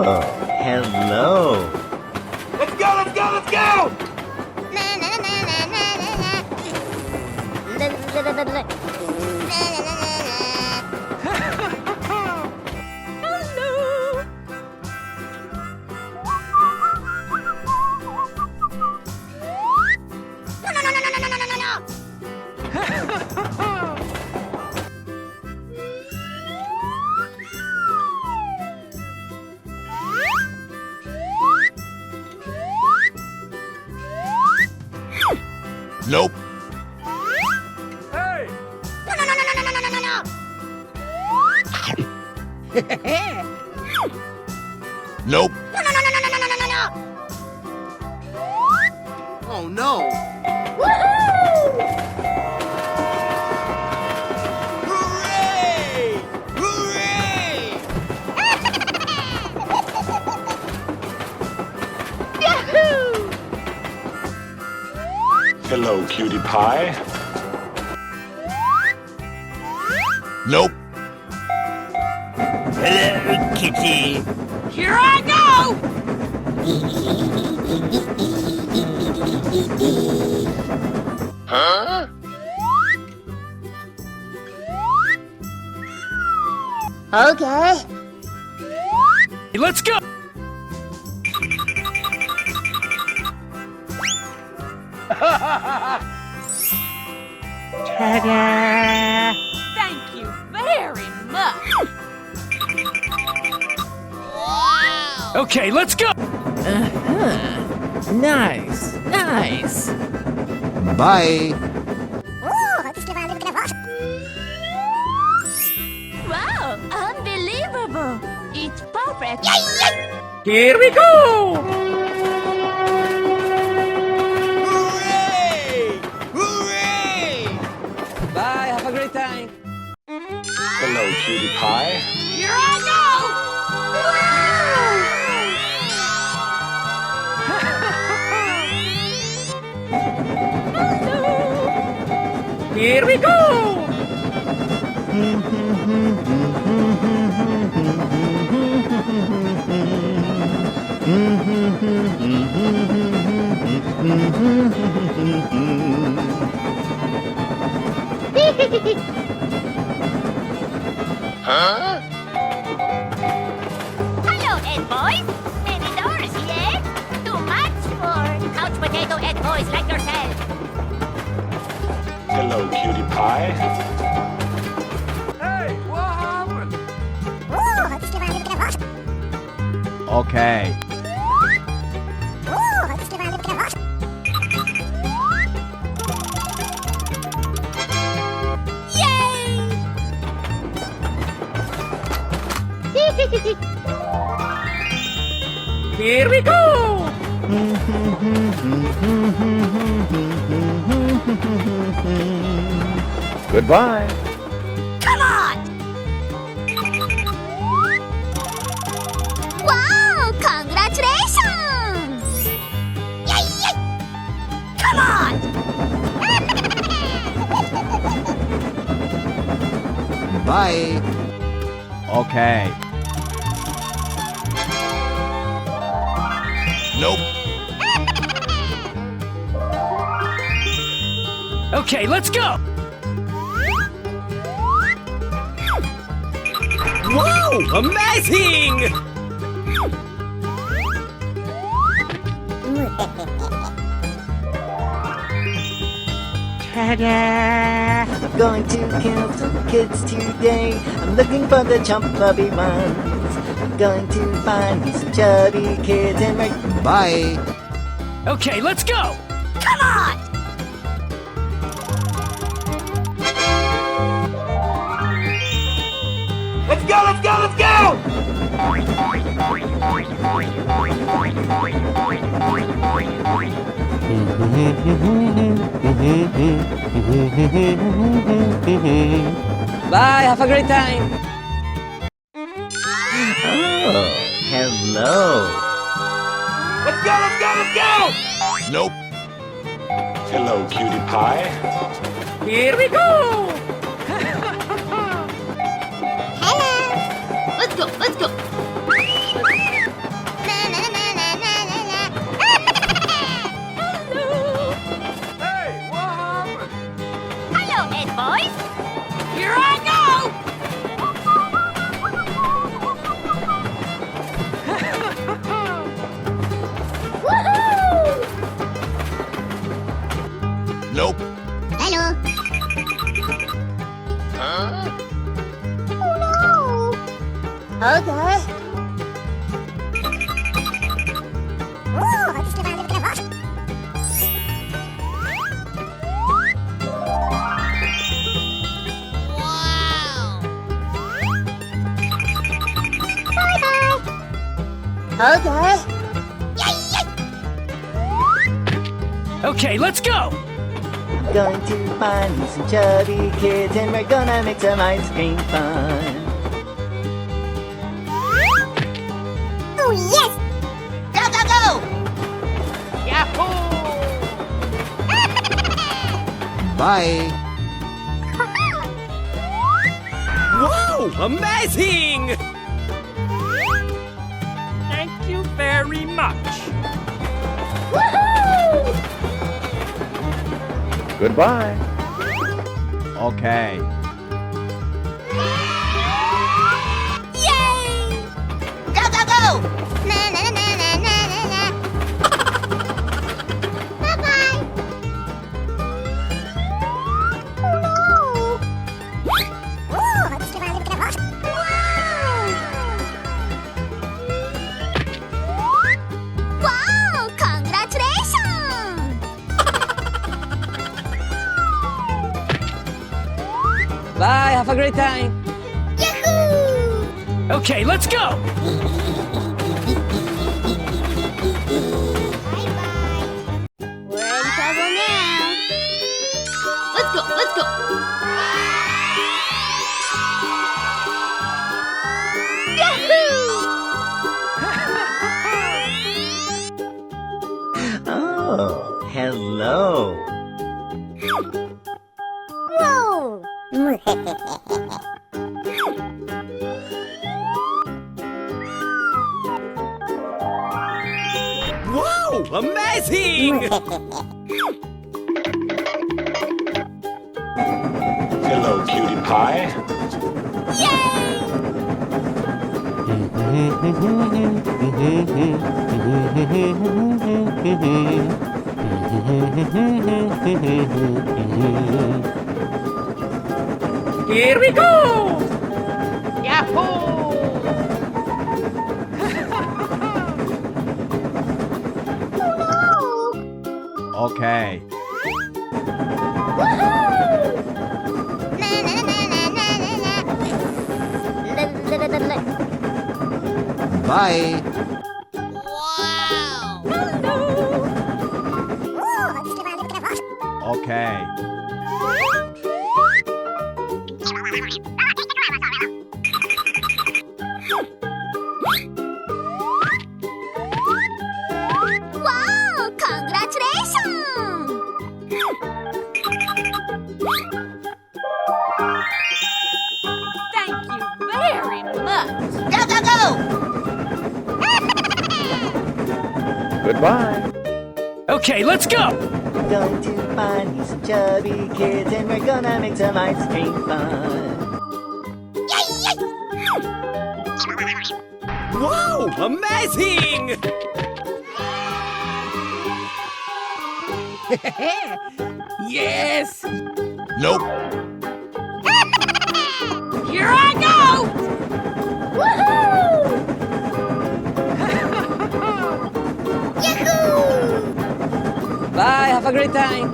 Oh, hello. Let's go, let's go, let's go! Nope. Hey! Nope. Oh no! Hooray! Hooray! Hello, cutie pie. Nope. Hello, kitty. Here I go! Huh? Okay. Let's go! Ta-da! Thank you very much. Okay, let's go! Nice, nice. Bye. Wow, unbelievable. It's perfect. Here we go! Bye, have a great time. Hello, cutie pie. Here I Here we go! Huh? Hello, Ed boys. Many doors, yeah? Too much for couch potato Ed boys like yourself. Hello, cutie pie. Hey, what happened? Okay. Here we go! Goodbye. Come on! Wow! Congratulations! Yay, yay! Come on! Bye. Okay. Nope. Okay, let's go! Whoa! Amazing! Ta-da! I'm going to kill some kids today. I'm looking for the chubby ones. I'm going to find me some chubby kids and make... Bye. Okay, let's go! Come on! Let's go, let's go, let's go! Bye, have a great time! Oh, hello. Let's go, let's go, let's go! Nope. Hello, cutie pie. Here we go! Let's go, let's go! Nope. Hello. Huh? Okay. Ooh, just about to get Okay. Okay, let's go! I'm going to find me some chubby kids and we're gonna make some ice cream fun. Oh, yes! Go, go, go! Yahoo! Bye. Whoa! Amazing! Thank you very much. Woohoo! Goodbye. Okay. Yay! Go, go, go! Na, na, na, na, na, na, na. Bye-bye! Oh, no! Ooh, just about to get Wow! Congratulations! Bye, have a great time. Yahoo! Okay, let's go! Bye-bye. We're in trouble now. Let's go, let's go. Oh, hello. Whoa! Whoa! Amazing! Hello, cutie pie. Here we go! Yahoo! Okay. Bye. Okay. Wow! Congratulations! Thank you very much. Go, go, go! Goodbye. Okay, let's go! I'm going to find me some chubby kids and we're gonna make some ice cream fun. Whoa! Amazing! Yes! Nope. Here I go! Woohoo! Yahoo! Bye, have a great time.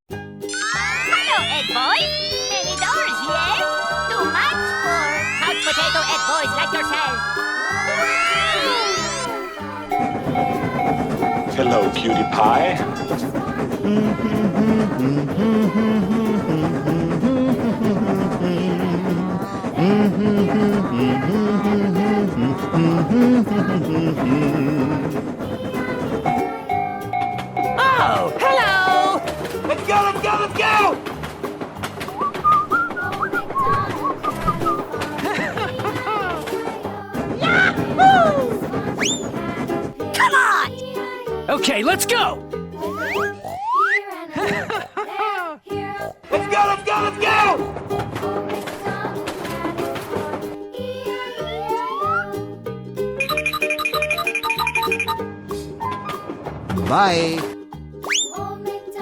Hello, egg boys. Many doors, yeah? Too much for couch potato egg boys like yourself. Hello, cutie pie. Oh, hello! Let's go, let's go, let's go! Come on! Okay, let's go! Let's go, let's go, let's go! Bye.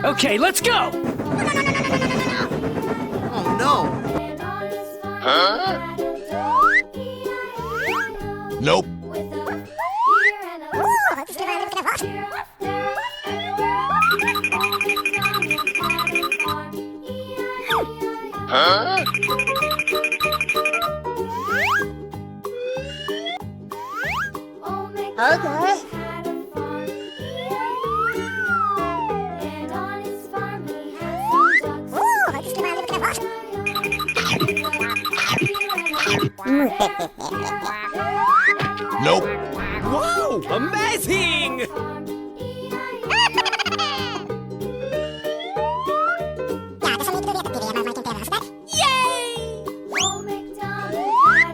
Okay, let's go! Oh no! Nope. Okay. Nope. Wow, amazing!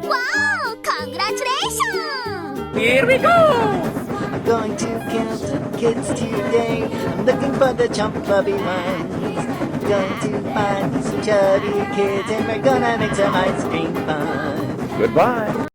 Wow! Congratulations! Here we go! I'm going to kill some kids today. I'm looking for the chubby ones. I'm going to find some chubby kids and we're gonna make some ice cream fun. Goodbye.